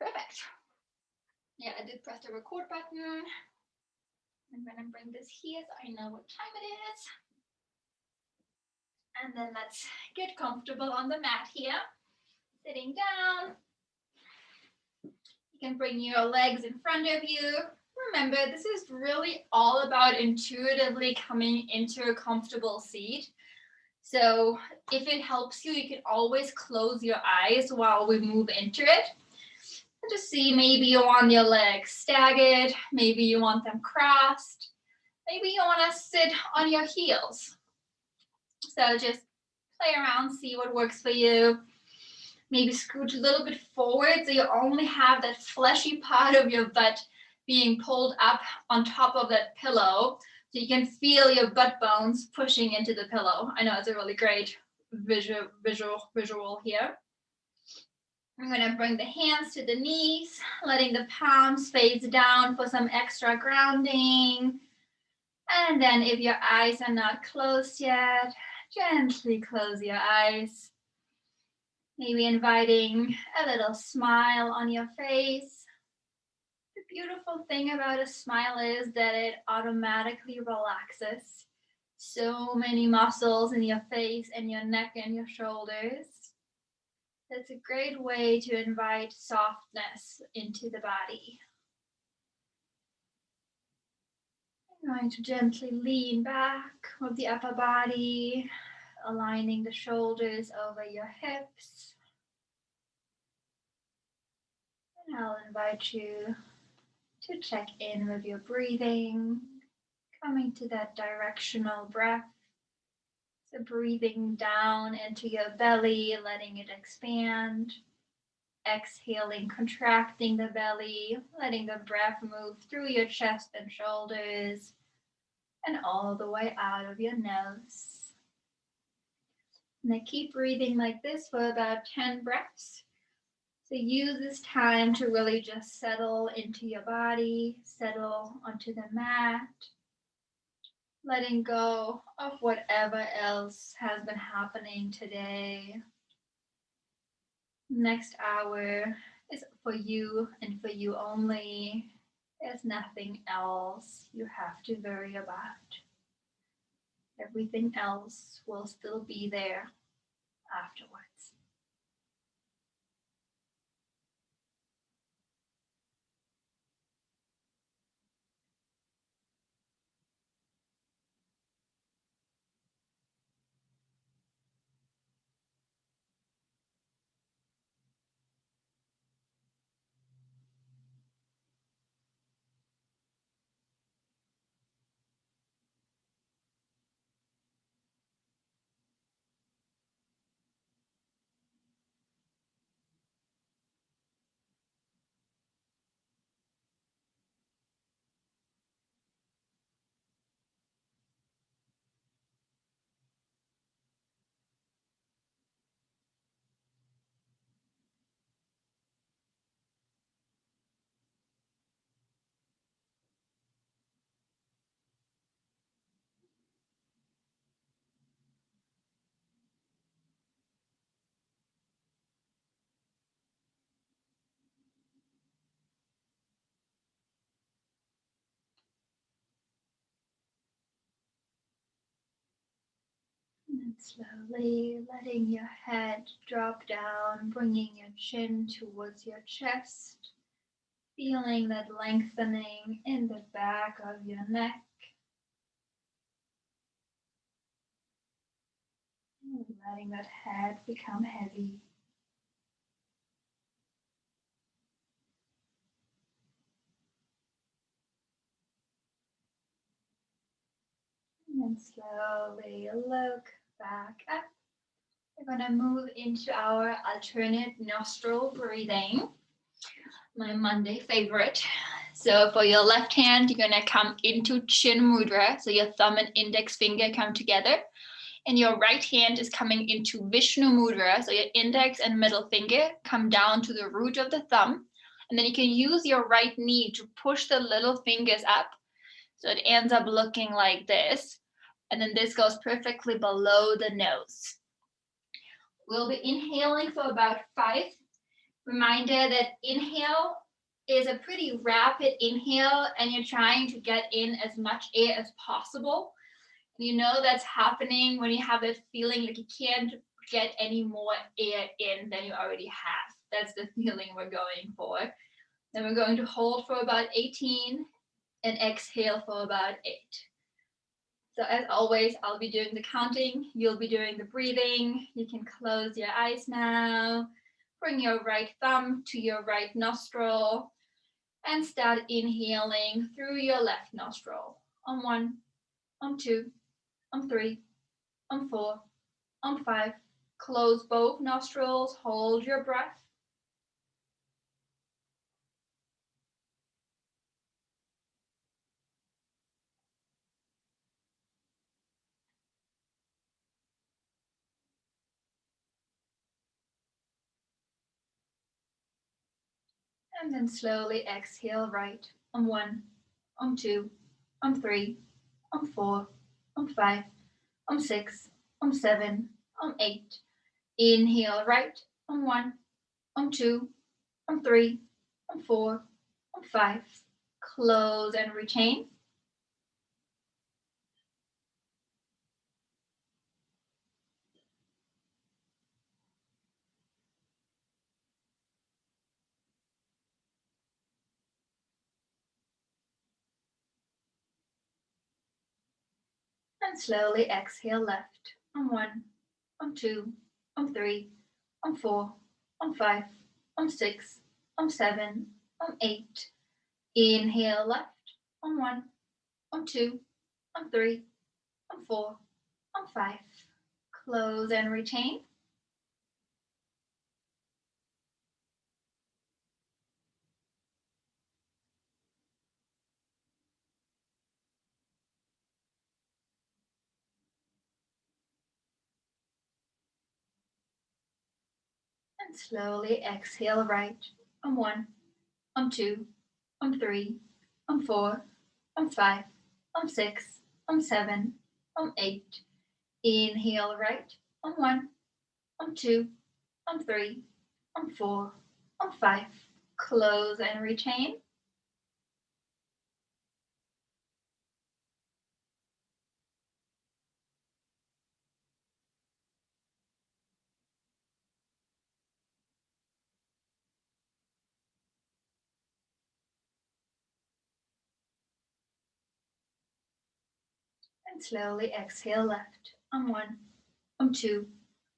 Perfect. Yeah, I did press the record button. I'm gonna bring this here so I know what time it is. And then let's get comfortable on the mat here. Sitting down. You can bring your legs in front of you. Remember, this is really all about intuitively coming into a comfortable seat. So if it helps you, you can always close your eyes while we move into it. Just see, maybe you want your legs staggered, maybe you want them crossed, maybe you want to sit on your heels. So just play around, see what works for you. Maybe scooch a little bit forward so you only have that fleshy part of your butt being pulled up on top of that pillow, so you can feel your butt bones pushing into the pillow. I know it's a really great visual here. I'm going to bring the hands to the knees, letting the palms face down for some extra grounding. And then if your eyes are not closed yet, gently close your eyes. Maybe inviting a little smile on your face. The beautiful thing about a smile is that it automatically relaxes so many muscles in your face and your neck and your shoulders. That's a great way to invite softness into the body. I'm going to gently lean back with the upper body, aligning the shoulders over your hips. And I'll invite you to check in with your breathing, coming to that directional breath. So breathing down into your belly, letting it expand. Exhaling, contracting the belly, letting the breath move through your chest and shoulders and all the way out of your nose. And then keep breathing like this for about 10 breaths. So use this time to really just settle into your body, settle onto the mat, letting go of whatever else has been happening today. Next hour is for you and for you only. There's nothing else you have to worry about. Everything else will still be there afterwards. And slowly letting your head drop down, bringing your chin towards your chest, feeling that lengthening in the back of your neck. And letting that head become heavy. And then slowly look back up. We're going to move into our alternate nostril breathing, my Monday favorite. So for your left hand, you're going to come into chin mudra. So your thumb and index finger come together. And your right hand is coming into Vishnu mudra. So your index and middle finger come down to the root of the thumb. And then you can use your right knee to push the little fingers up. So it ends up looking like this. And then this goes perfectly below the nose. We'll be inhaling for about 5. Reminder that inhale is a pretty rapid inhale and you're trying to get in as much air as possible. You know that's happening when you have that feeling like you can't get any more air in than you already have. That's the feeling we're going for. Then we're going to hold for about 18 and exhale for about 8. So as always, I'll be doing the counting, you'll be doing the breathing. You can close your eyes now. Bring your right thumb to your right nostril and start inhaling through your left nostril. On 1, on 2, on 3, on 4, on 5. Close both nostrils, hold your breath. And then slowly exhale right. On 1, on 2, on 3, on 4, on 5, on 6, on 7, on 8. Inhale right. On 1, on 2, on 3, on 4, on 5. Close and retain. And slowly exhale left. On 1, on 2, on 3, on 4, on 5, on 6, on 7, on 8. Inhale left. On 1, on 2, on 3, on 4, on 5. Close and retain. And slowly exhale right. On 1, on 2, on 3, on 4, on 5, on 6, on 7, on 8. Inhale right. On 1, on 2, on 3, on 4, on 5. Close and retain. And slowly exhale left. On 1, on 2,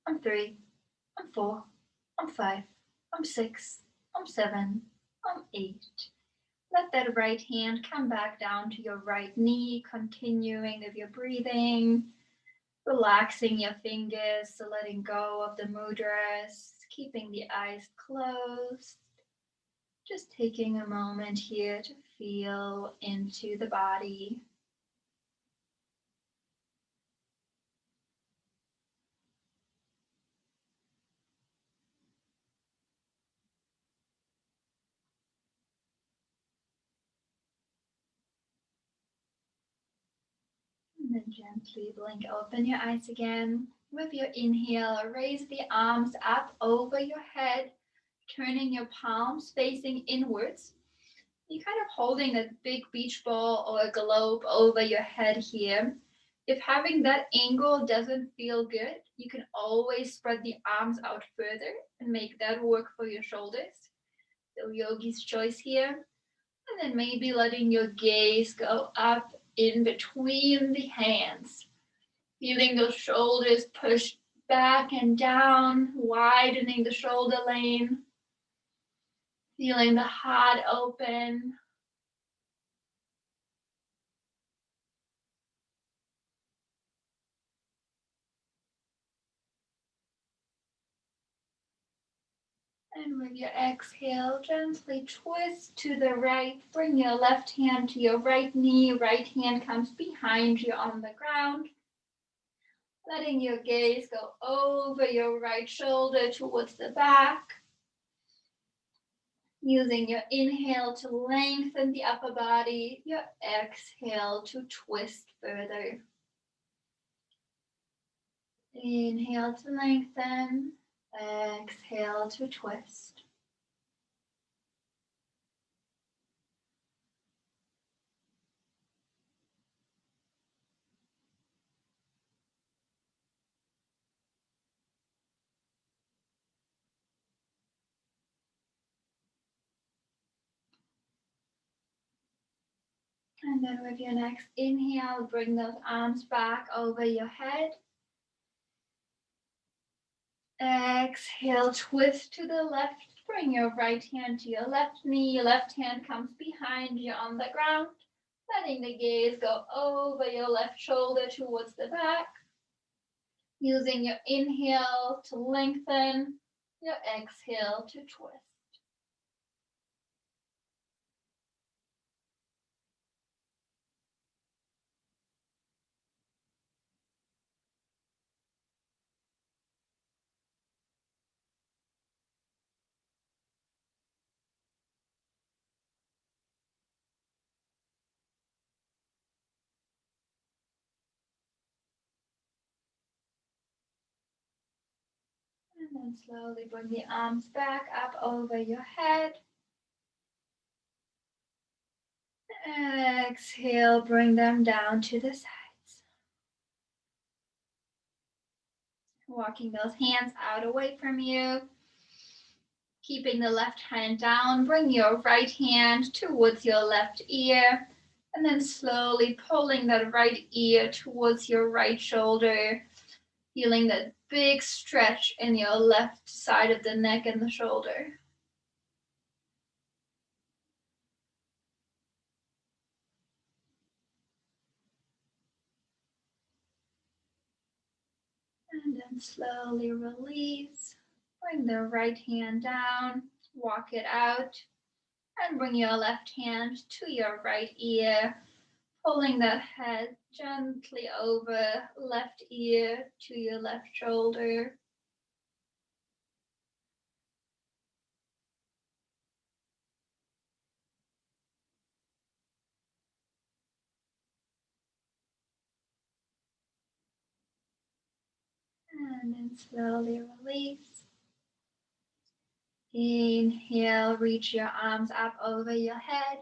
on 3, on 4, on 5, on 6, on 7, on 8. Let that right hand come back down to your right knee, continuing with your breathing, relaxing your fingers, so letting go of the mudras, keeping the eyes closed. Just taking a moment here to feel into the body. And then gently blink open your eyes again. With your inhale, raise the arms up over your head, turning your palms facing inwards. You're kind of holding a big beach ball or a globe over your head here. If having that angle doesn't feel good, you can always spread the arms out further and make that work for your shoulders. So yogi's choice here. And then maybe letting your gaze go up in between the hands. Feeling those shoulders push back and down, widening the shoulder lane. Feeling the heart open. And with your exhale, gently twist to the right. Bring your left hand to your right knee. Right hand comes behind you on the ground. Letting your gaze go over your right shoulder towards the back. Using your inhale to lengthen the upper body, your exhale to twist further. Inhale to lengthen, exhale to twist. And then with your next inhale, bring those arms back over your head. Exhale, twist to the left. Bring your right hand to your left knee. Your left hand comes behind you on the ground. Letting the gaze go over your left shoulder towards the back. Using your inhale to lengthen, your exhale to twist. And then slowly bring the arms back up over your head. Exhale, bring them down to the sides. Walking those hands out away from you. Keeping the left hand down, bring your right hand towards your left ear. And then slowly pulling that right ear towards your right shoulder. Feeling that big stretch in your left side of the neck and the shoulder. And then slowly release. Bring the right hand down, walk it out, and bring your left hand to your right ear, pulling that head gently over left ear to your left shoulder. And then slowly release. Inhale, reach your arms up over your head.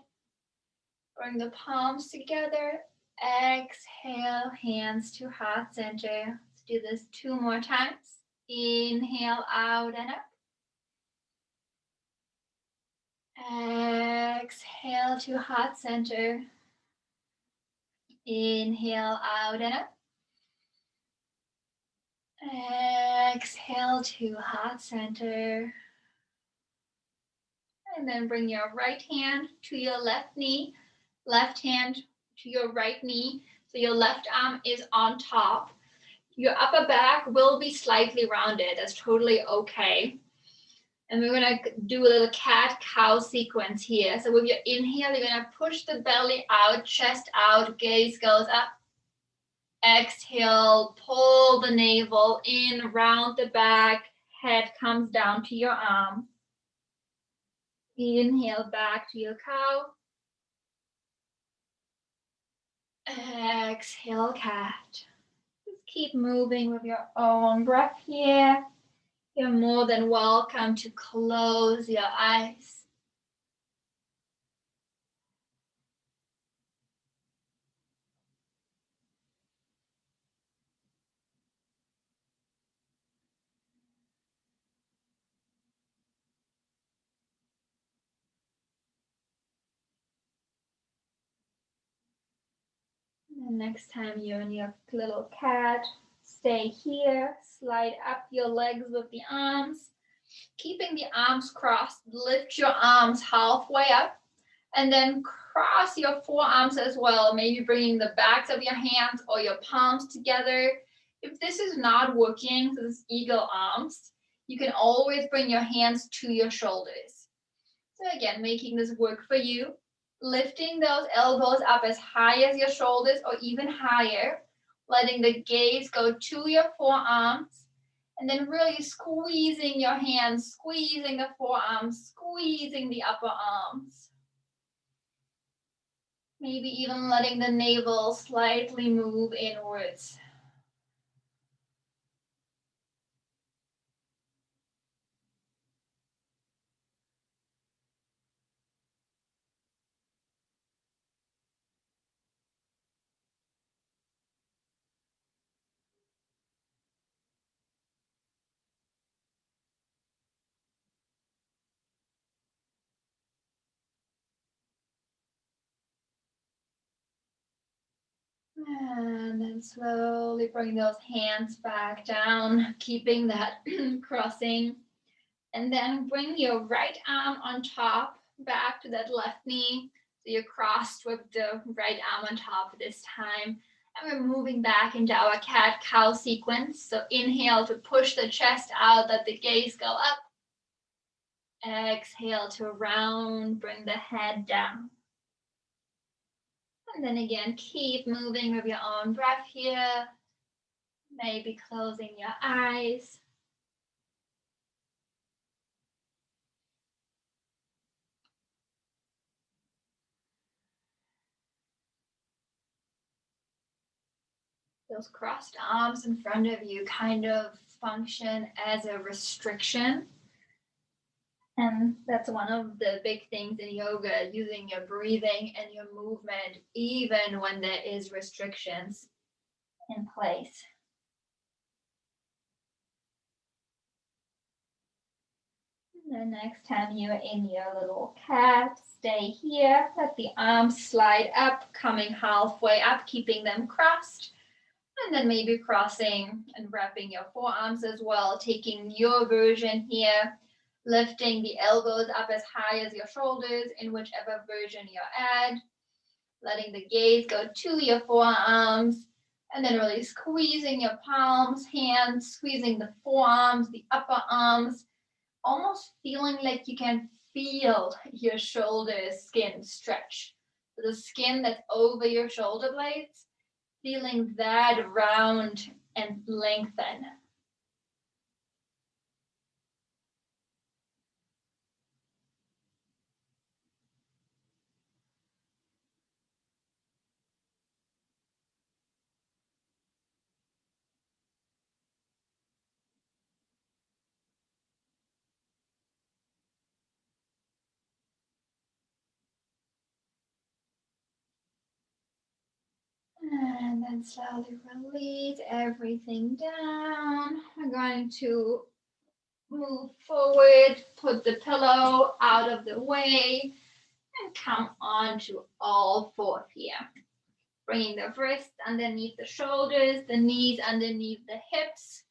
Bring the palms together. Exhale, hands to heart center. Let's do this 2 more times. Inhale out and up. Exhale to heart center. Inhale out and up. Exhale to heart center. And then bring your right hand to your left knee, left hand to your right knee. So your left arm is on top. Your upper back will be slightly rounded. That's totally okay. And we're gonna do a little cat-cow sequence here. So with your inhale, you're gonna push the belly out, chest out, gaze goes up. Exhale, pull the navel in, round the back, head comes down to your arm. Inhale back to your cow. Exhale, cat. Just keep moving with your own breath here. You're more than welcome to close your eyes. And next time you're in your little cat, stay here, slide up your legs with the arms. Keeping the arms crossed, lift your arms halfway up and then cross your forearms as well, maybe bringing the backs of your hands or your palms together. If this is not working, so this is eagle arms, you can always bring your hands to your shoulders. So again, making this work for you. Lifting those elbows up as high as your shoulders or even higher, letting the gaze go to your forearms, and then really squeezing your hands, squeezing the forearms, squeezing the upper arms. Maybe even letting the navel slightly move inwards. And then slowly bring those hands back down, keeping that crossing. And then bring your right arm on top, back to that left knee. So you're crossed with the right arm on top this time. And we're moving back into our cat-cow sequence. So inhale to push the chest out, let the gaze go up. Exhale to round, bring the head down. And then again, keep moving with your own breath here. Maybe closing your eyes. Those crossed arms in front of you kind of function as a restriction. And that's one of the big things in yoga, using your breathing and your movement, even when there is restrictions in place. And the next time you're in your little cat, stay here. Let the arms slide up, coming halfway up, keeping them crossed. And then maybe crossing and wrapping your forearms as well, taking your version here, lifting the elbows up as high as your shoulders in whichever version you're at, letting the gaze go to your forearms, and then really squeezing your palms, hands, squeezing the forearms, the upper arms, almost feeling like you can feel your shoulder skin stretch. So the skin that's over your shoulder blades, feeling that round and lengthen. And then slowly release everything down. We're going to move forward, put the pillow out of the way, and come onto all fours here. Bringing the wrists underneath the shoulders, the knees underneath the hips.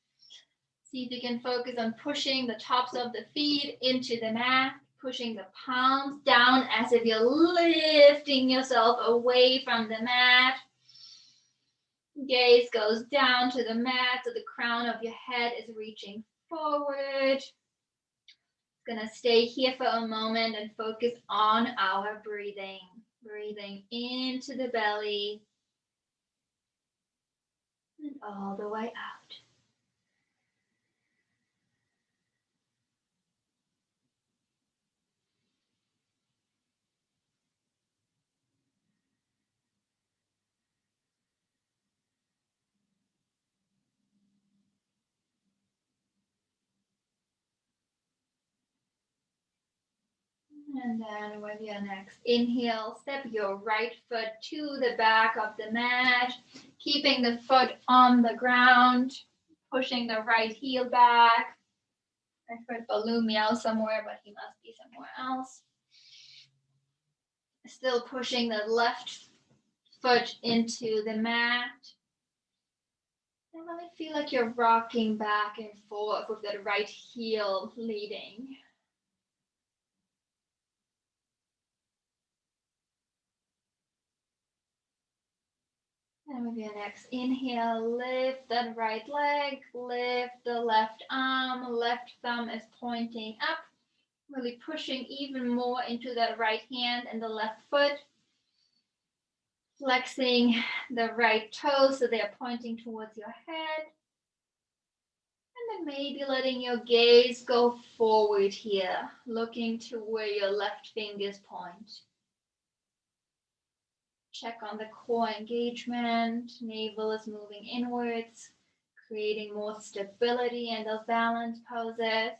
See if you can focus on pushing the tops of the feet into the mat, pushing the palms down as if you're lifting yourself away from the mat. Gaze goes down to the mat, so the crown of your head is reaching forward. Gonna stay here for a moment and focus on our breathing. Breathing into the belly and all the way out. And then with your next inhale, step your right foot to the back of the mat, keeping the foot on the ground, pushing the right heel back. I heard Baloo meow somewhere, but he must be somewhere else. Still pushing the left foot into the mat. And really feel like you're rocking back and forth with that right heel leading. And with your next inhale, lift that right leg, lift the left arm, left thumb is pointing up, really pushing even more into that right hand and the left foot. Flexing the right toes so they're pointing towards your head. And then maybe letting your gaze go forward here, looking to where your left fingers point. Check on the core engagement. Navel is moving inwards, creating more stability in those balance poses.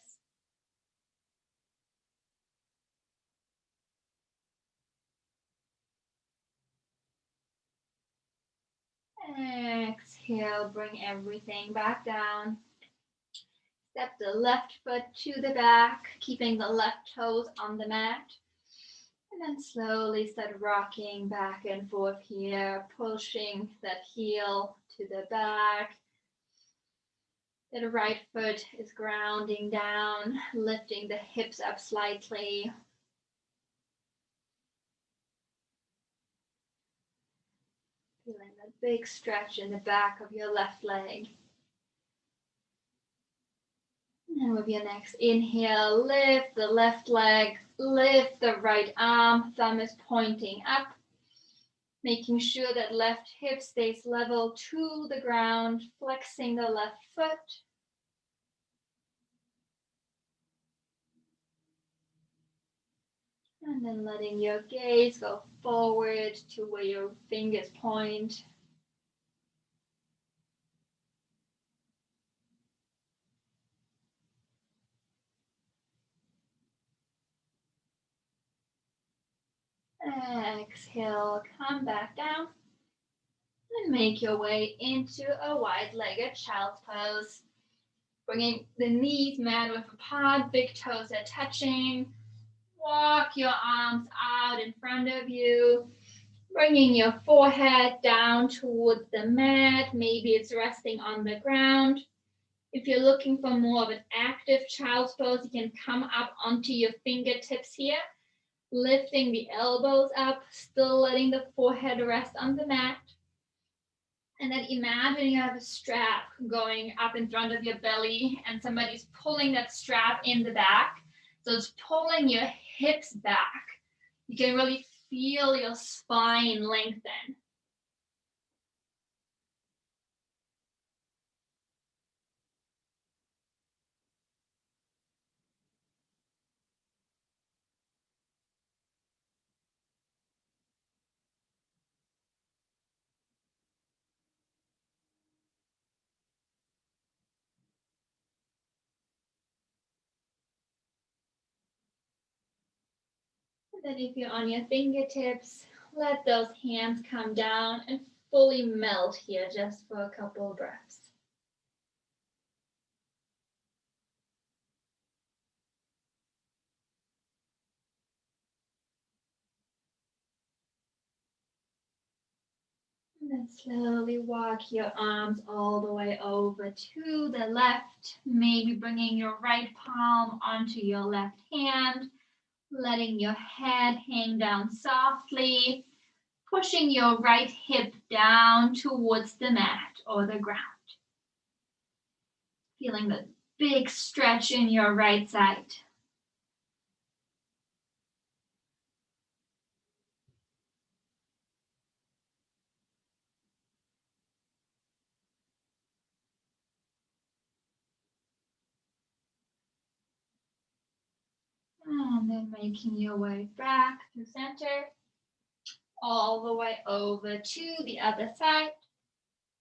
Exhale, bring everything back down. Step the left foot to the back, keeping the left toes on the mat. And then slowly start rocking back and forth here, pushing that heel to the back. The right foot is grounding down, lifting the hips up slightly. Feeling that big stretch in the back of your left leg. And with your next inhale, lift the left leg, lift the right arm, thumb is pointing up, making sure that left hip stays level to the ground, flexing the left foot. And then letting your gaze go forward to where your fingers point. Exhale, come back down. And make your way into a wide-legged child's pose. Bringing the knees mat width apart, big toes are touching. Walk your arms out in front of you. Bringing your forehead down towards the mat. Maybe it's resting on the ground. If you're looking for more of an active child's pose, you can come up onto your fingertips here. Lifting the elbows up, still letting the forehead rest on the mat. And then imagine you have a strap going up in front of your belly and somebody's pulling that strap in the back. So it's pulling your hips back. You can really feel your spine lengthen. And then if you're on your fingertips, let those hands come down and fully melt here just for a couple of breaths. And then slowly walk your arms all the way over to the left, maybe bringing your right palm onto your left hand, letting your head hang down softly, pushing your right hip down towards the mat or the ground. Feeling the big stretch in your right side. And then making your way back to center, all the way over to the other side.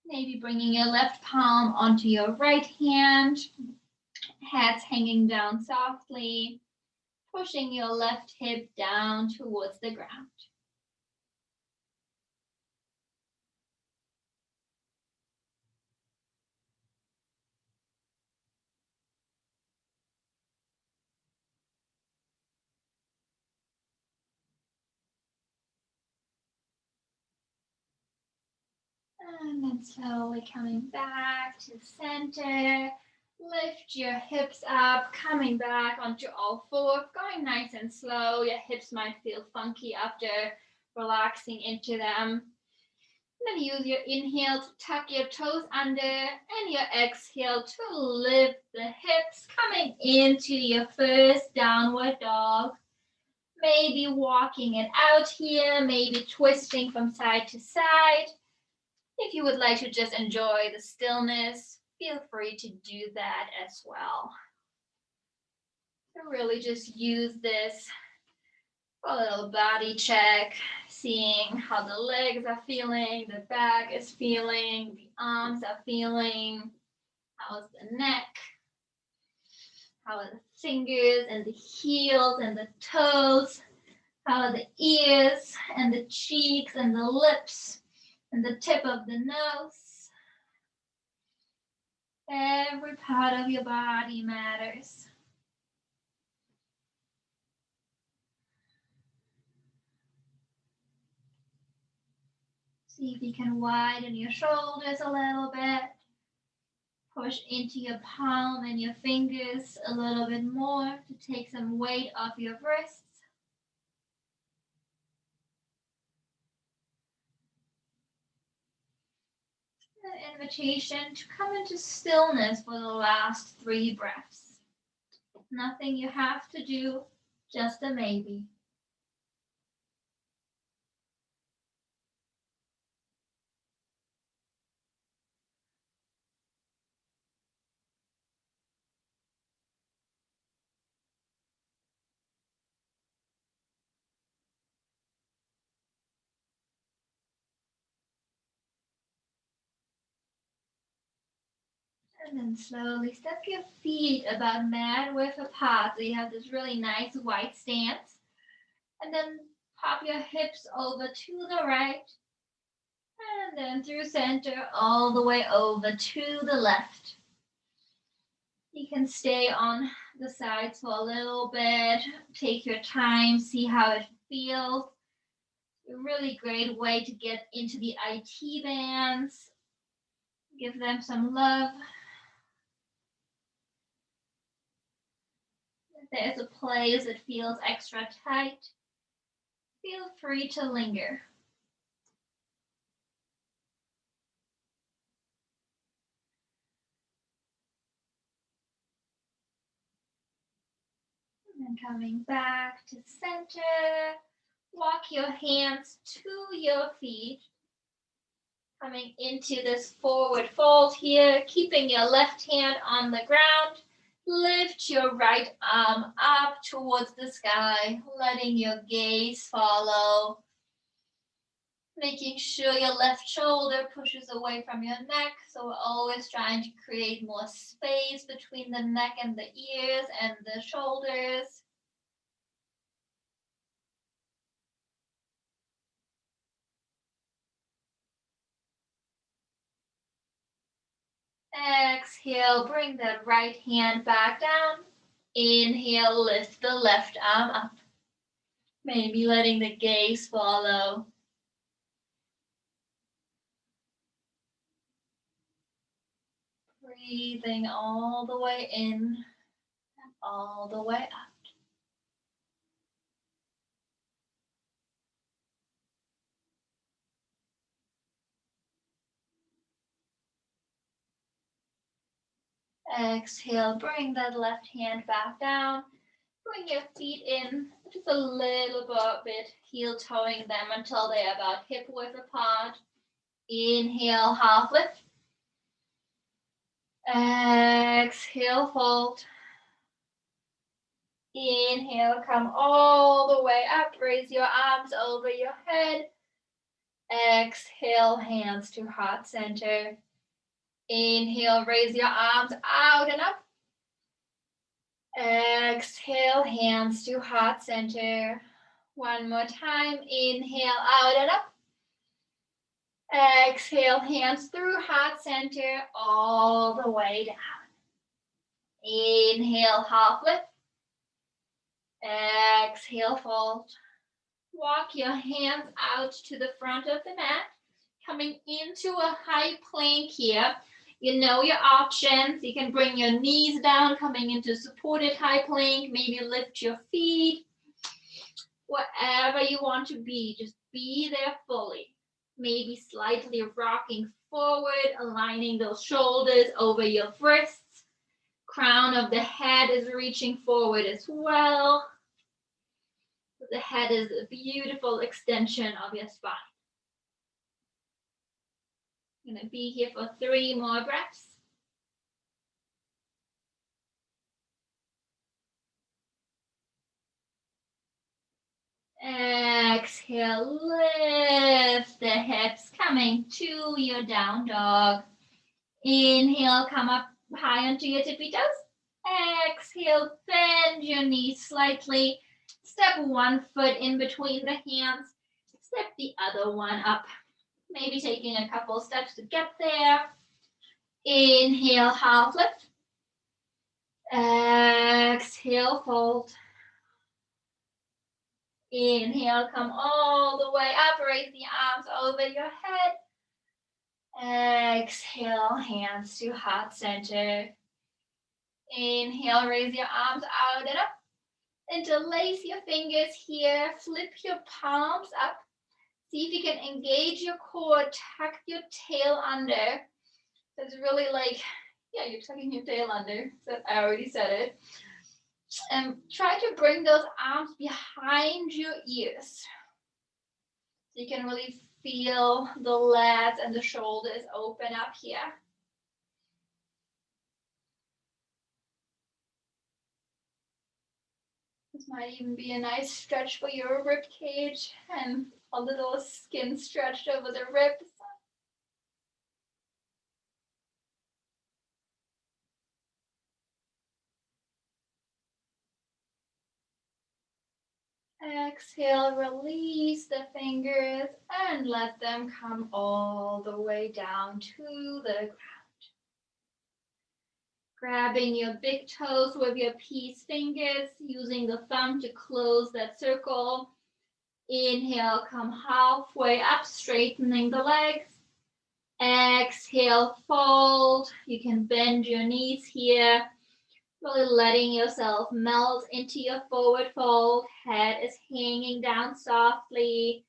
Maybe bringing your left palm onto your right hand, head's hanging down softly, pushing your left hip down towards the ground. And then slowly coming back to center. Lift your hips up, coming back onto all fours, going nice and slow. Your hips might feel funky after relaxing into them. And then use your inhale to tuck your toes under and your exhale to lift the hips, coming into your first downward dog. Maybe walking it out here, maybe twisting from side to side. If you would like to just enjoy the stillness, feel free to do that as well. So really just use this for a little body check, seeing how the legs are feeling, the back is feeling, the arms are feeling, how's the neck, how are the fingers and the heels and the toes, how are the ears and the cheeks and the lips and the tip of the nose. Every part of your body matters. See if you can widen your shoulders a little bit. Push into your palm and your fingers a little bit more to take some weight off your wrists. An invitation to come into stillness for the last 3 breaths. Nothing you have to do, just a maybe. And then slowly step your feet about mat width apart so you have this really nice wide stance. And then pop your hips over to the right. And then through center all the way over to the left. You can stay on the sides for a little bit. Take your time, see how it feels. A really great way to get into the IT bands. Give them some love. If there's a place that feels extra tight, feel free to linger. And then coming back to center, walk your hands to your feet. Coming into this forward fold here, keeping your left hand on the ground. Lift your right arm up towards the sky, letting your gaze follow. Making sure your left shoulder pushes away from your neck. So we're always trying to create more space between the neck and the ears and the shoulders. Exhale, bring that right hand back down. Inhale, lift the left arm up. Maybe letting the gaze follow. Breathing all the way in and all the way out. Exhale, bring that left hand back down. Bring your feet in just a little bit, heel toeing them until they're about hip width apart. Inhale, half lift. Exhale, fold. Inhale, come all the way up. Raise your arms over your head. Exhale, hands to heart center. Inhale, raise your arms out and up. Exhale, hands to heart center. One more time. Inhale, out and up. Exhale, hands through heart center all the way down. Inhale, half lift. Exhale, fold. Walk your hands out to the front of the mat. Coming into a high plank here. You know your options. You can bring your knees down, coming into supported high plank. Maybe lift your feet. Whatever you want to be, just be there fully. Maybe slightly rocking forward, aligning those shoulders over your wrists. Crown of the head is reaching forward as well. The head is a beautiful extension of your spine. I'm going to be here for 3 more breaths. Exhale, lift the hips, coming to your down dog. Inhale, come up high onto your tippy toes. Exhale, bend your knees slightly. Step one foot in between the hands. Step the other one up. Maybe taking a couple steps to get there. Inhale, half lift. Exhale, fold. Inhale, come all the way up, raise the arms over your head. Exhale, hands to heart center. Inhale, raise your arms out and up. Interlace your fingers here, flip your palms up. See if you can engage your core, tuck your tail under. It's really like, yeah, you're tucking your tail under. So I already said it. And try to bring those arms behind your ears. So you can really feel the lats and the shoulders open up here. This might even be a nice stretch for your rib cage and a little skin stretched over the ribs. Exhale, release the fingers and let them come all the way down to the ground. Grabbing your big toes with your peace fingers, using the thumb to close that circle. Inhale, come halfway up, straightening the legs. Exhale, fold. You can bend your knees here. Really letting yourself melt into your forward fold. Head is hanging down softly.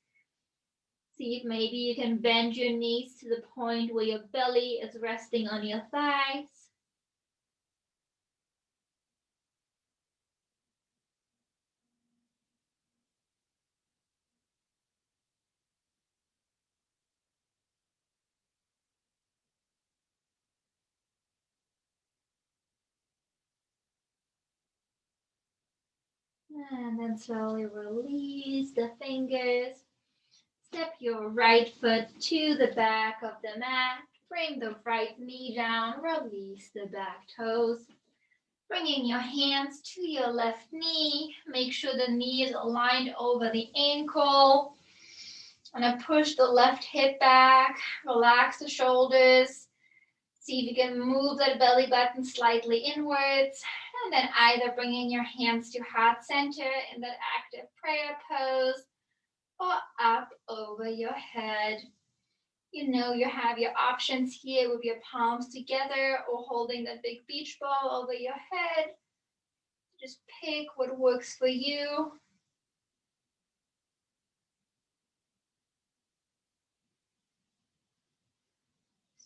See if maybe you can bend your knees to the point where your belly is resting on your thighs. And then slowly release the fingers. Step your right foot to the back of the mat. Bring the right knee down. Release the back toes. Bringing your hands to your left knee. Make sure the knee is aligned over the ankle. And then push the left hip back. Relax the shoulders. See if you can move that belly button slightly inwards. And then either bringing your hands to heart center in that active prayer pose or up over your head. You know you have your options here with your palms together or holding that big beach ball over your head. Just pick what works for you.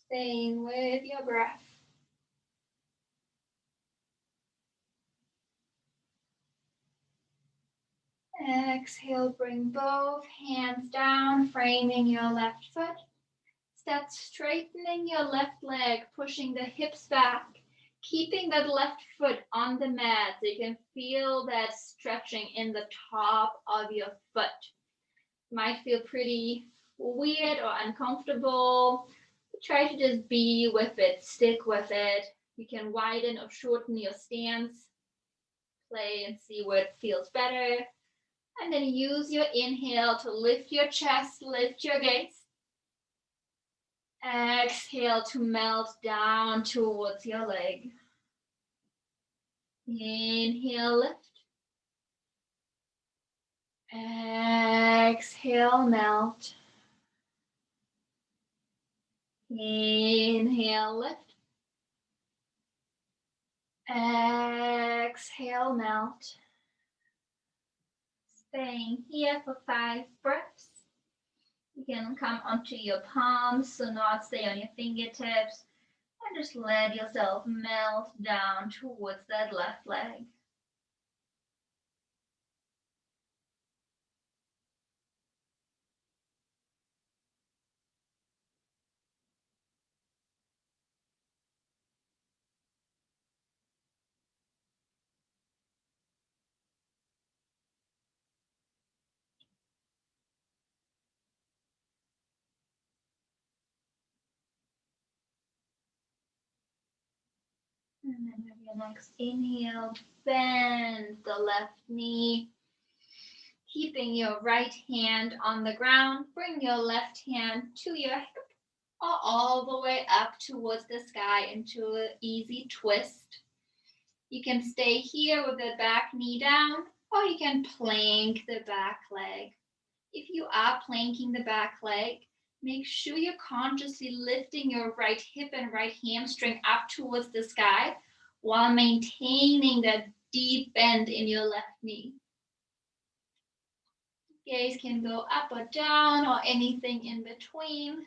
Staying with your breath. Exhale, bring both hands down, framing your left foot. Start straightening your left leg, pushing the hips back, keeping that left foot on the mat so you can feel that stretching in the top of your foot. Might feel pretty weird or uncomfortable. Try to just be with it, stick with it. You can widen or shorten your stance, play and see where it feels better. And then use your inhale to lift your chest, lift your gaze. Exhale to melt down towards your leg. Inhale, lift. Exhale, melt. Inhale, lift. Exhale, melt. Staying here for 5 breaths. You can come onto your palms, so not stay on your fingertips. And just let yourself melt down towards that left leg. And then with your next inhale, bend the left knee. Keeping your right hand on the ground, bring your left hand to your hip or all the way up towards the sky into an easy twist. You can stay here with the back knee down or you can plank the back leg. If you are planking the back leg, make sure you're consciously lifting your right hip and right hamstring up towards the sky while maintaining that deep bend in your left knee. Gaze can go up or down or anything in between.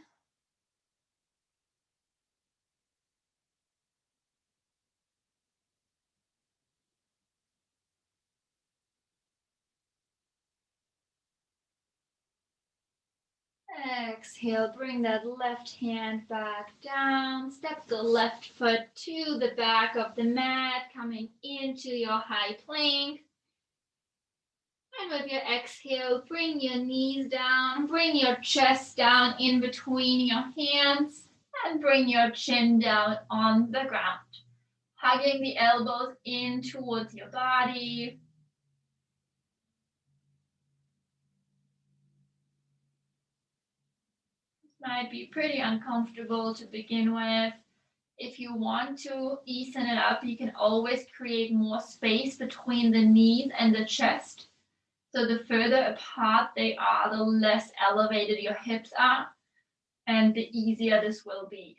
Exhale, bring that left hand back down. Step the left foot to the back of the mat, coming into your high plank. And with your exhale, bring your knees down, bring your chest down in between your hands, and bring your chin down on the ground. Hugging the elbows in towards your body. Might be pretty uncomfortable to begin with. If you want to ease it up, you can always create more space between the knees and the chest. So the further apart they are, the less elevated your hips are, and the easier this will be.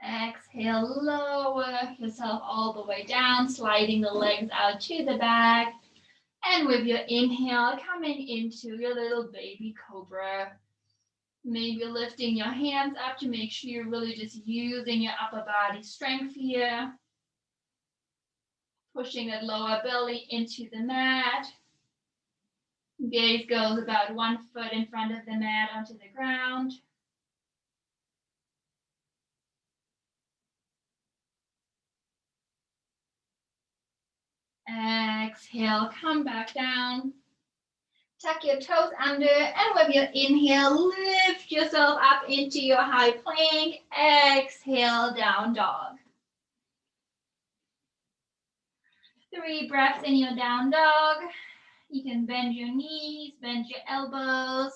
Exhale, lower yourself all the way down, sliding the legs out to the back. And with your inhale, coming into your little baby cobra. Maybe lifting your hands up to make sure you're really just using your upper body strength here. Pushing that lower belly into the mat. Gaze goes about 1 foot in front of the mat onto the ground. Exhale, come back down. Tuck your toes under, and with your inhale, lift yourself up into your high plank. Exhale, down dog. 3 breaths in your down dog. You can bend your knees, bend your elbows.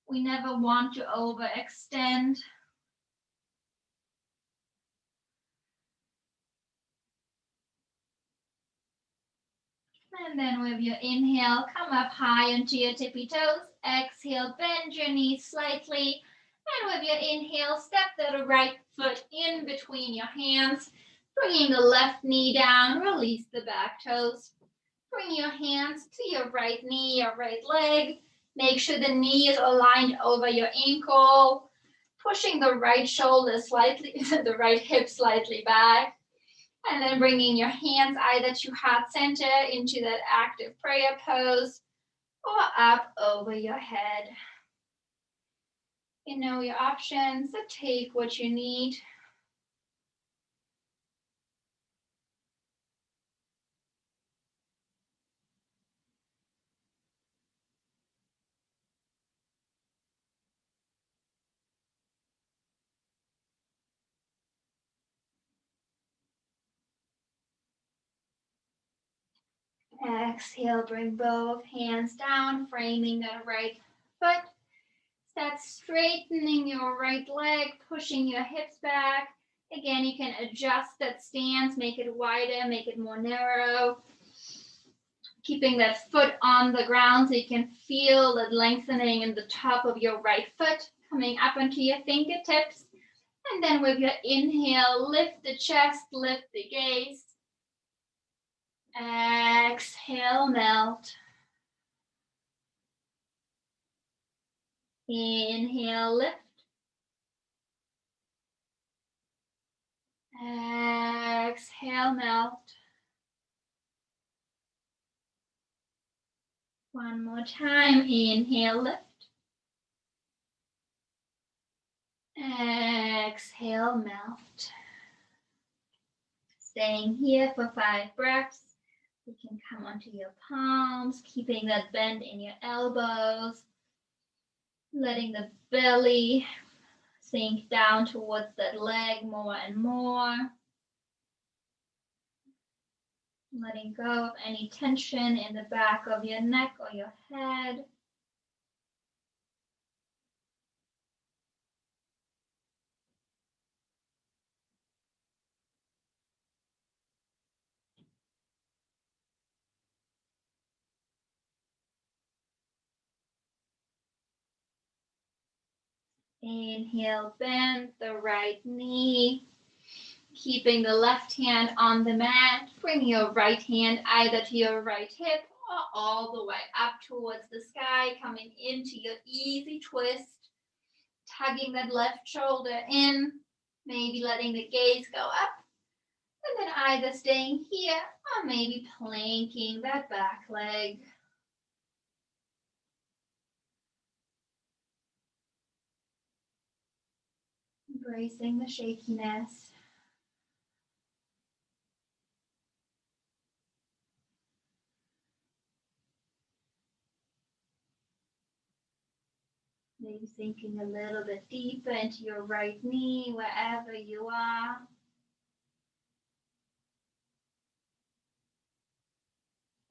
We never want to overextend. And then with your inhale, come up high onto your tippy toes. Exhale, bend your knees slightly. And with your inhale, step the right foot in between your hands, bringing the left knee down. Release the back toes. Bring your hands to your right knee, your right leg. Make sure the knee is aligned over your ankle. Pushing the right shoulder slightly, the right hip slightly back. And then bringing your hands either to heart center into that active prayer pose or up over your head. You know your options, so take what you need. Exhale, bring both hands down, framing that right foot. Start straightening your right leg, pushing your hips back. Again, you can adjust that stance, make it wider, make it more narrow. Keeping that foot on the ground so you can feel the lengthening in the top of your right foot, coming up onto your fingertips. And then with your inhale, lift the chest, lift the gaze. Exhale, melt. Inhale, lift. Exhale, melt. One more time. Inhale, lift. Exhale, melt. Staying here for 5 breaths. You can come onto your palms, keeping that bend in your elbows. Letting the belly sink down towards that leg more and more. Letting go of any tension in the back of your neck or your head. Inhale, bend the right knee. Keeping the left hand on the mat, bring your right hand either to your right hip or all the way up towards the sky, coming into your easy twist, tugging that left shoulder in, maybe letting the gaze go up, and then either staying here or maybe planking that back leg. Embracing the shakiness. Maybe sinking a little bit deeper into your right knee, wherever you are.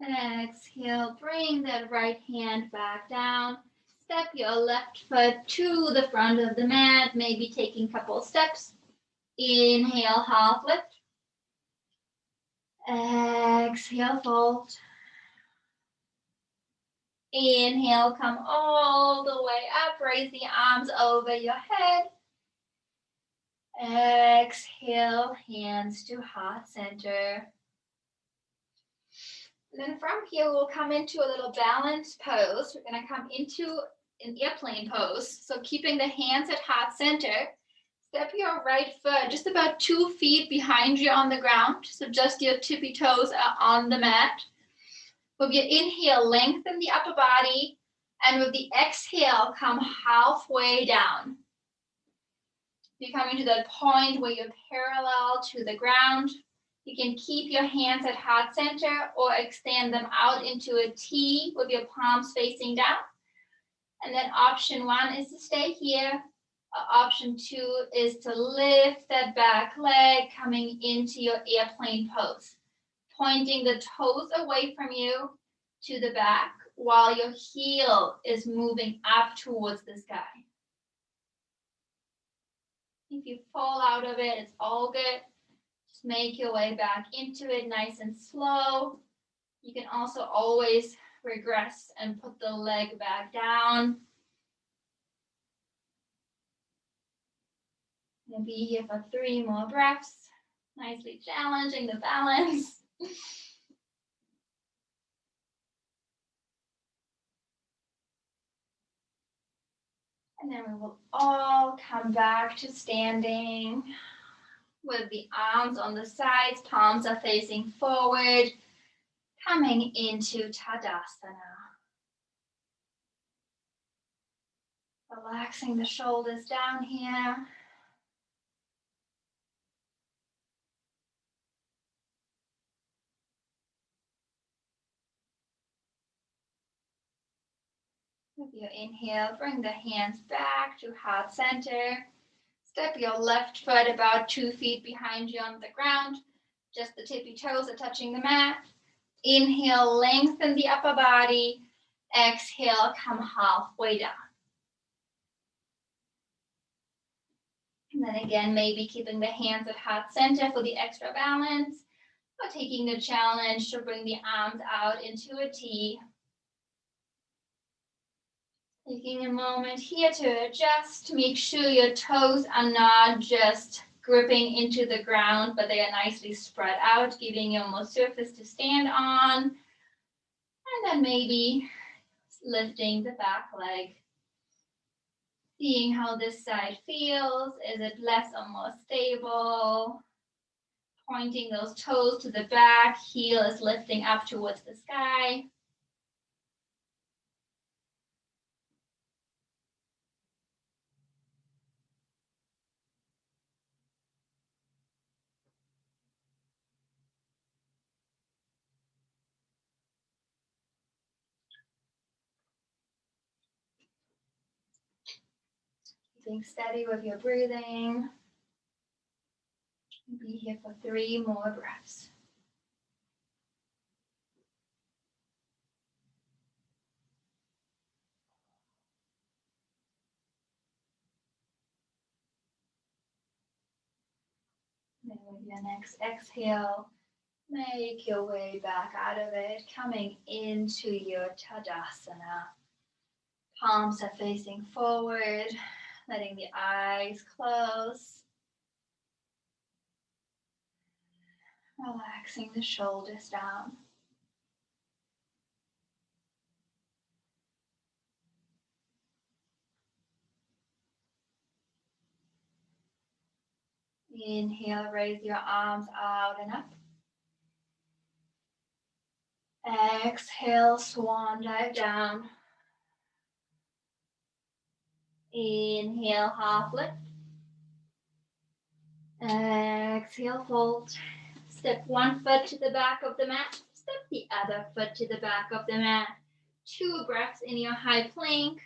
Exhale, bring that right hand back down. Step your left foot to the front of the mat, maybe taking a couple steps. Inhale, half lift. Exhale, fold. Inhale, come all the way up. Raise the arms over your head. Exhale, hands to heart center. And then from here, we'll come into a little balanced pose. We're going to come into an airplane pose. So keeping the hands at heart center. Step your right foot just about 2 feet behind you on the ground. So just your tippy toes are on the mat. With your inhale, lengthen the upper body. And with the exhale, come halfway down. You're coming to that point where you're parallel to the ground. You can keep your hands at heart center or extend them out into a T with your palms facing down. And then option 1 is to stay here. Option 2 is to lift that back leg, coming into your airplane pose. Pointing the toes away from you to the back while your heel is moving up towards the sky. If you fall out of it, it's all good. Just make your way back into it nice and slow. You can also always regress and put the leg back down. And be here for 3 more breaths. Nicely challenging the balance. And then we will all come back to standing with the arms on the sides, palms are facing forward, coming into Tadasana. Relaxing the shoulders down here. With your inhale, bring the hands back to heart center. Step your left foot about 2 feet behind you on the ground. Just the tippy toes are touching the mat. Inhale, lengthen the upper body. Exhale, come halfway down. And then again, maybe keeping the hands at heart center for the extra balance, or taking the challenge to bring the arms out into a T. Taking a moment here to adjust, to make sure your toes are not just gripping into the ground, but they are nicely spread out, giving you more surface to stand on. And then maybe lifting the back leg. Seeing how this side feels. Is it less or more stable? Pointing those toes to the back, heel is lifting up towards the sky. Keeping steady with your breathing. Be here for 3 more breaths. Then with your next exhale, make your way back out of it, coming into your Tadasana. Palms are facing forward. letting the eyes close. Relaxing the shoulders down. Inhale, raise your arms out and up. Exhale, swan dive down. Inhale, half lift. Exhale, fold. Step one foot to the back of the mat. Step the other foot to the back of the mat. 2 breaths in your high plank.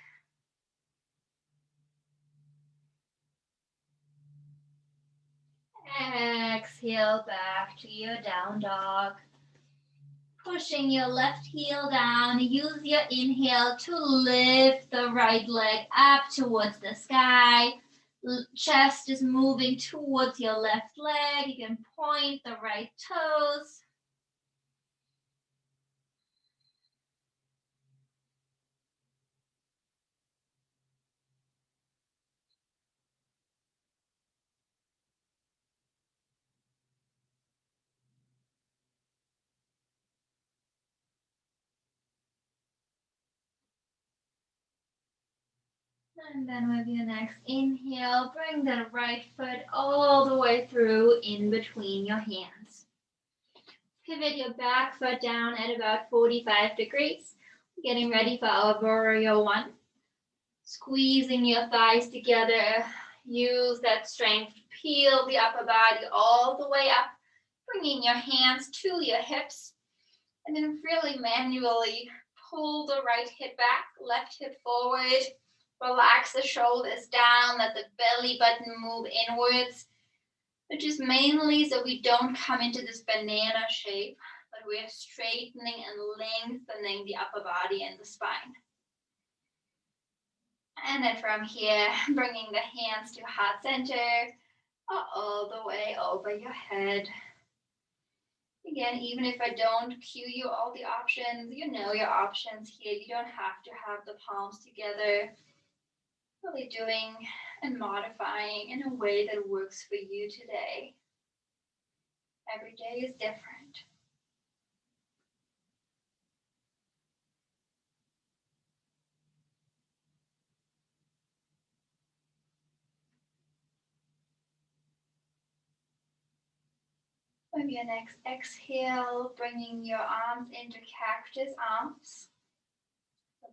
Exhale, back to your down dog. Pushing your left heel down. Use your inhale to lift the right leg up towards the sky. Chest is moving towards your left leg. You can point the right toes. And then with your next inhale, bring that right foot all the way through in between your hands. Pivot your back foot down at about 45 degrees. Getting ready for our warrior one. Squeezing your thighs together. Use that strength to peel the upper body all the way up. Bringing your hands to your hips. And then really manually pull the right hip back, left hip forward. Relax the shoulders down, let the belly button move inwards, which is mainly so we don't come into this banana shape, but we're straightening and lengthening the upper body and the spine. And then from here, bringing the hands to heart center, all the way over your head. Again, even if I don't cue you all the options, you know your options here. You don't have to have the palms together. Really doing and modifying in a way that works for you today. Every day is different. With your next exhale, bringing your arms into Cactus Arms.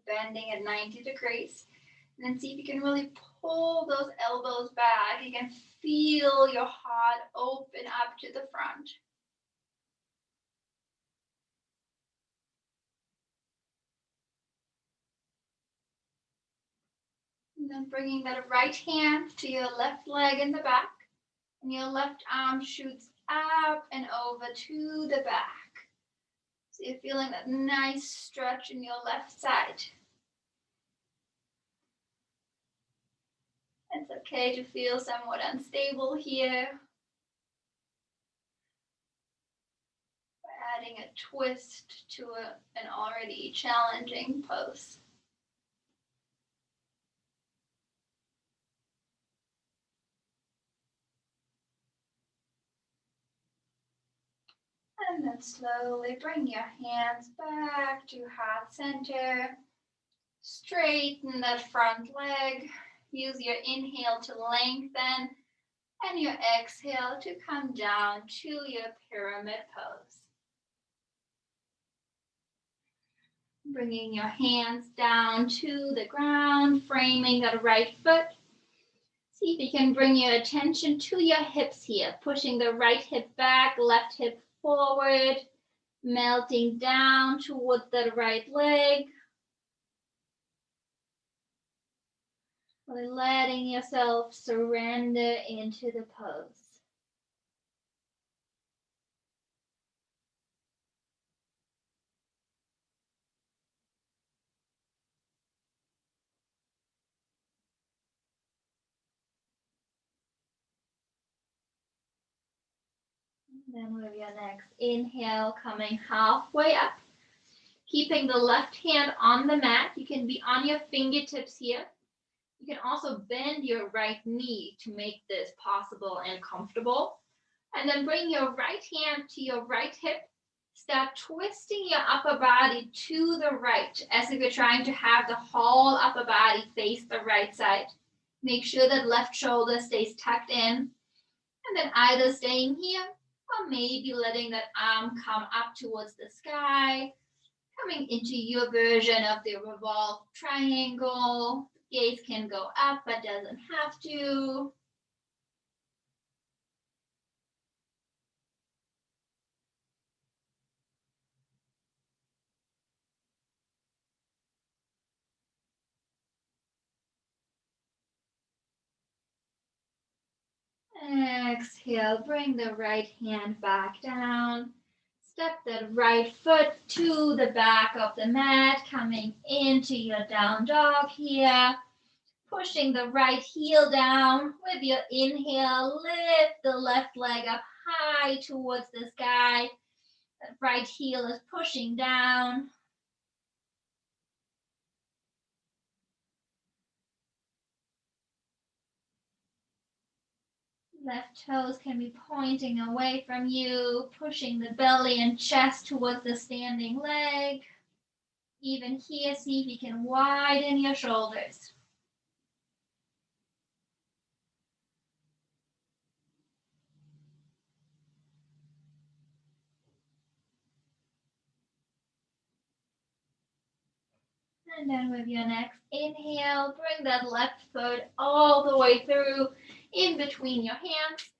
Bending at 90 degrees. And then see if you can really pull those elbows back. You can feel your heart open up to the front. And then bringing that right hand to your left leg in the back. And your left arm shoots up and over to the back. So you're feeling that nice stretch in your left side. It's okay to feel somewhat unstable here. We're adding a twist to an already challenging pose. And then slowly bring your hands back to heart center. Straighten that front leg. Use your inhale to lengthen and your exhale to come down to your pyramid pose. Bringing your hands down to the ground, framing that right foot. See if you can bring your attention to your hips here, pushing the right hip back, left hip forward, melting down towards the right leg. Really letting yourself surrender into the pose. Then with your next inhale, coming halfway up, keeping the left hand on the mat. You can be on your fingertips here. You can also bend your right knee to make this possible and comfortable. And then bring your right hand to your right hip. Start twisting your upper body to the right as if you're trying to have the whole upper body face the right side. Make sure that left shoulder stays tucked in. And then either staying here or maybe letting that arm come up towards the sky, coming into your version of the revolved triangle. Gaze can go up but doesn't have to. Exhale, bring the right hand back down. Step that right foot to the back of the mat, coming into your down dog here. Pushing the right heel down with your inhale, lift the left leg up high towards the sky. That right heel is pushing down. Left toes can be pointing away from you, pushing the belly and chest towards the standing leg. Even here, see if you can widen your shoulders. And then with your next inhale, bring that left foot all the way through in between your hands.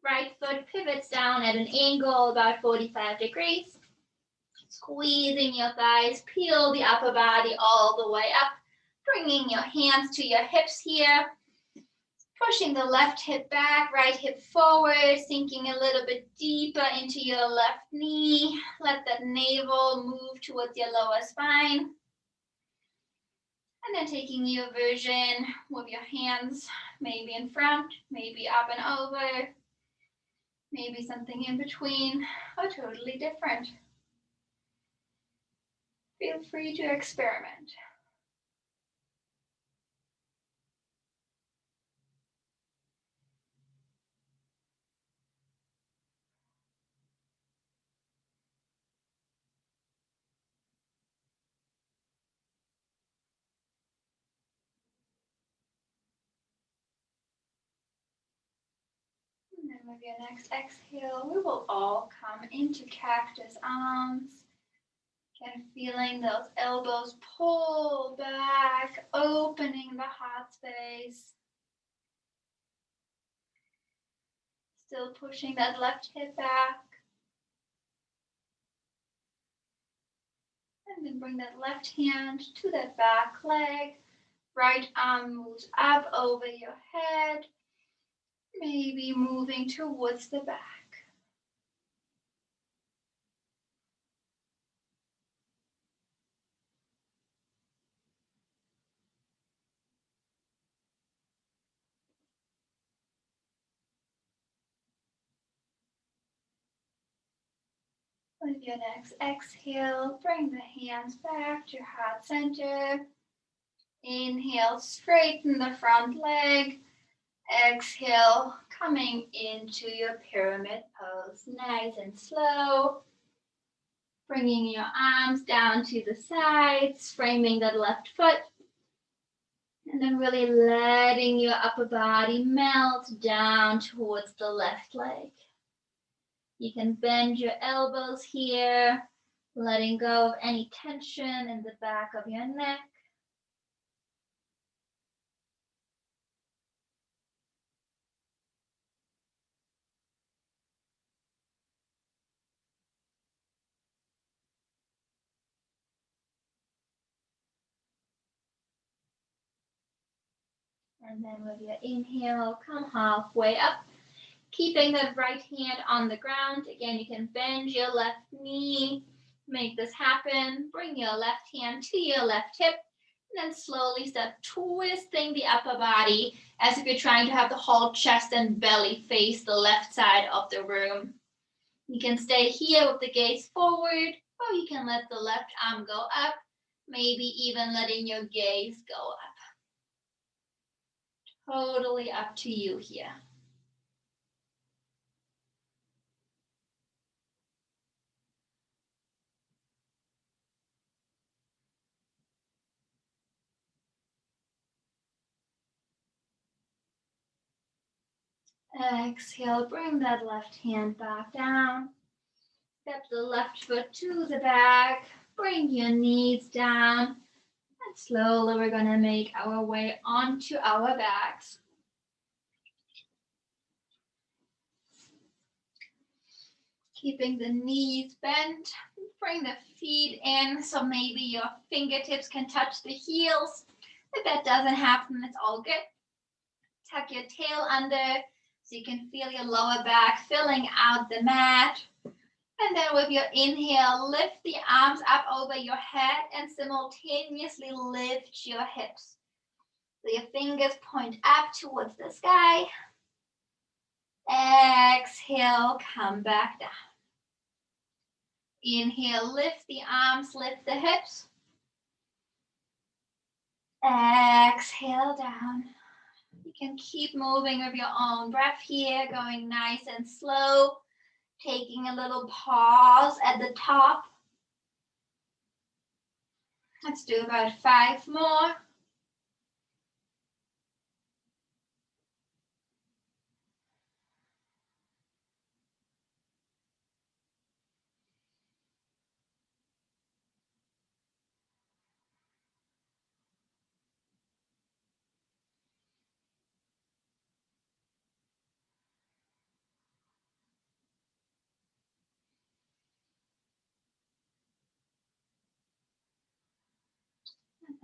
Right foot pivots down at an angle about 45 degrees. Squeezing your thighs, peel the upper body all the way up. Bringing your hands to your hips here. Pushing the left hip back, right hip forward, sinking a little bit deeper into your left knee. Let that navel move towards your lower spine. And then taking your version with your hands maybe in front, maybe up and over, maybe something in between, or totally different. Feel free to experiment. And then with your next exhale, we will all come into Cactus Arms. Again, feeling those elbows pull back, opening the heart space. Still pushing that left hip back. And then bring that left hand to that back leg. Right arm moves up over your head. Maybe moving towards the back. With your next exhale, bring the hands back to heart center. Inhale, straighten the front leg. Exhale, coming into your pyramid pose. Nice and slow. Bringing your arms down to the sides, framing that left foot. And then really letting your upper body melt down towards the left leg. You can bend your elbows here, letting go of any tension in the back of your neck. And then with your inhale, come halfway up, keeping that right hand on the ground. Again, you can bend your left knee, make this happen. Bring your left hand to your left hip, and then slowly start twisting the upper body as if you're trying to have the whole chest and belly face the left side of the room. You can stay here with the gaze forward, or you can let the left arm go up, maybe even letting your gaze go up. Totally up to you here. Exhale, bring that left hand back down. Step the left foot to the back. Bring your knees down. And slowly we're going to make our way onto our backs. Keeping the knees bent. Bring the feet in so maybe your fingertips can touch the heels. If that doesn't happen, it's all good. Tuck your tail under so you can feel your lower back filling out the mat. And then with your inhale, lift the arms up over your head and simultaneously lift your hips. So your fingers point up towards the sky. Exhale, come back down. Inhale, lift the arms, lift the hips. Exhale down. You can keep moving with your own breath here, going nice and slow, taking a little pause at the top. Let's do about 5 more.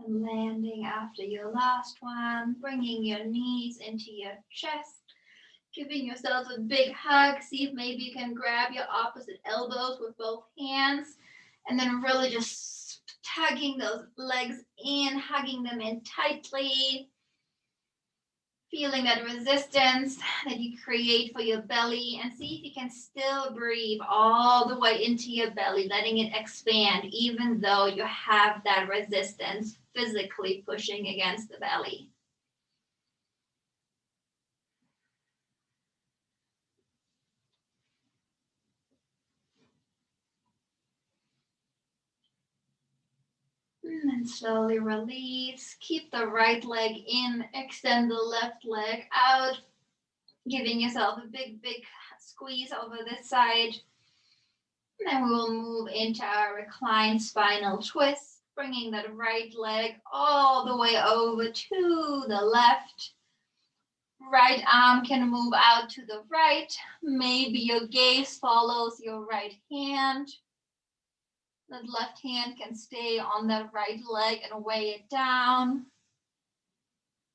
And landing after your last one, bringing your knees into your chest, giving yourself a big hug. See if maybe you can grab your opposite elbows with both hands, and then really just tugging those legs in, hugging them in tightly, feeling that resistance that you create for your belly, and see if you can still breathe all the way into your belly, letting it expand, even though you have that resistance physically pushing against the belly. And then slowly release. Keep the right leg in, extend the left leg out, giving yourself a big, big squeeze over this side. And then we will move into our reclined spinal twist, bringing that right leg all the way over to the left. Right arm can move out to the right. Maybe your gaze follows your right hand. The left hand can stay on that right leg and weigh it down.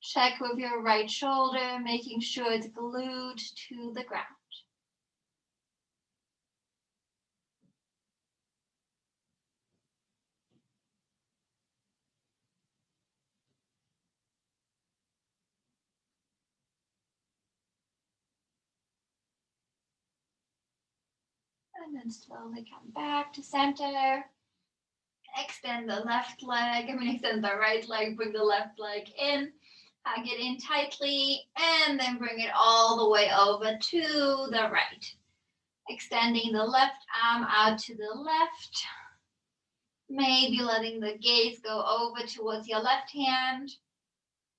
Check with your right shoulder, making sure it's glued to the ground. And then slowly come back to center. Extend the left leg, extend the right leg, bring the left leg in, hug it in tightly, and then bring it all the way over to the right. Extending the left arm out to the left, maybe letting the gaze go over towards your left hand.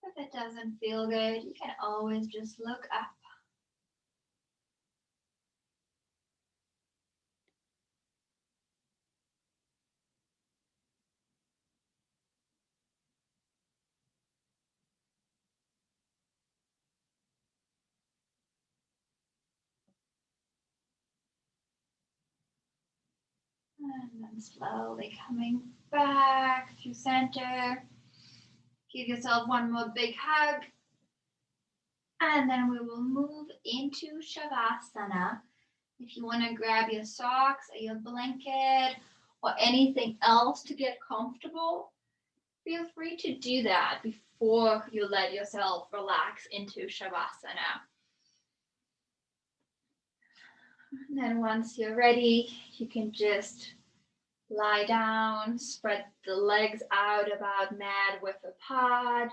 If it doesn't feel good, you can always just look up. And then slowly coming back through center. Give yourself one more big hug. And then we will move into Shavasana. If you want to grab your socks or your blanket or anything else to get comfortable, feel free to do that before you let yourself relax into Shavasana. And then once you're ready, you can just lie down, spread the legs out about mat width apart,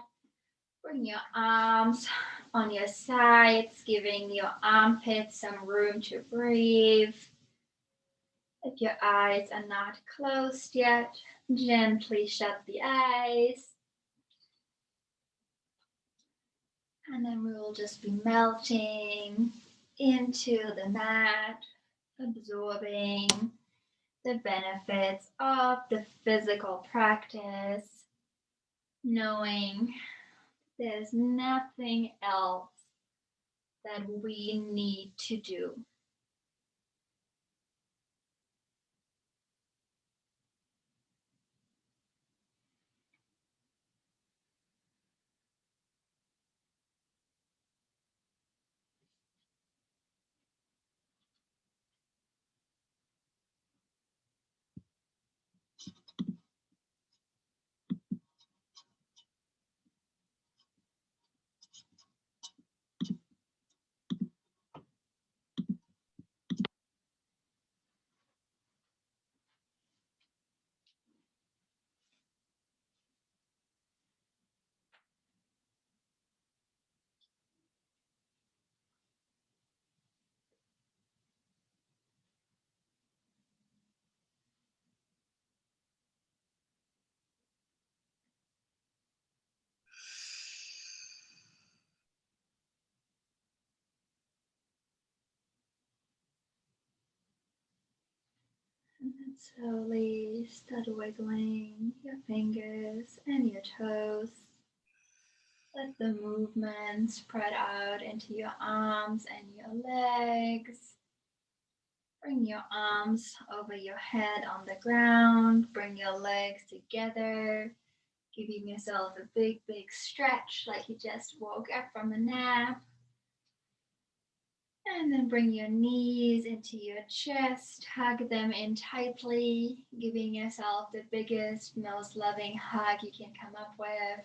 Bring your arms on your sides, giving your armpits some room to breathe. If your eyes are not closed yet, gently shut the eyes. And then we will just be melting into the mat, absorbing the benefits of the physical practice, knowing there's nothing else that we need to do. And then slowly start wiggling your fingers and your toes. Let the movement spread out into your arms and your legs. Bring your arms over your head on the ground. Bring your legs together. Giving yourself a big, big stretch like you just woke up from a nap. And then bring your knees into your chest, hug them in tightly, giving yourself the biggest, most loving hug you can come up with.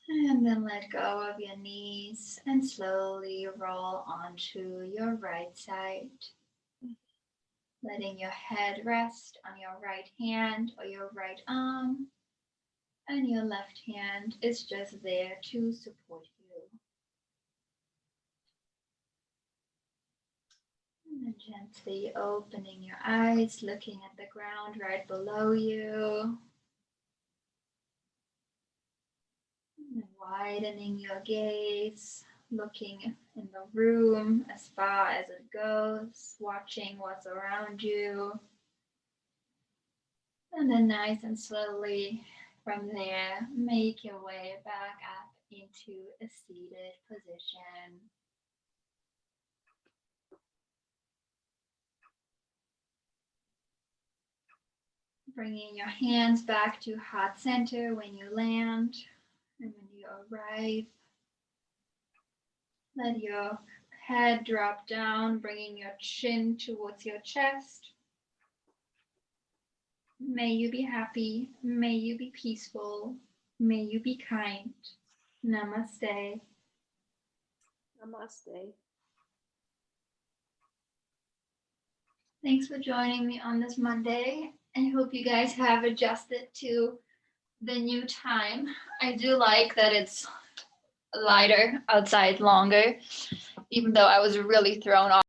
And then let go of your knees and slowly roll onto your right side. Letting your head rest on your right hand or your right arm, and your left hand is just there to support you. And then gently opening your eyes, looking at the ground right below you. And then widening your gaze, looking in the room as far as it goes, watching what's around you. And then nice and slowly from there, make your way back up into a seated position. Bringing your hands back to heart center when you land. And when you arrive, let your head drop down, bringing your chin towards your chest. May you be happy. May you be peaceful. May you be kind. Namaste. Namaste. Thanks for joining me on this Monday. I hope you guys have adjusted to the new time. I do like that it's lighter outside longer, even though I was really thrown off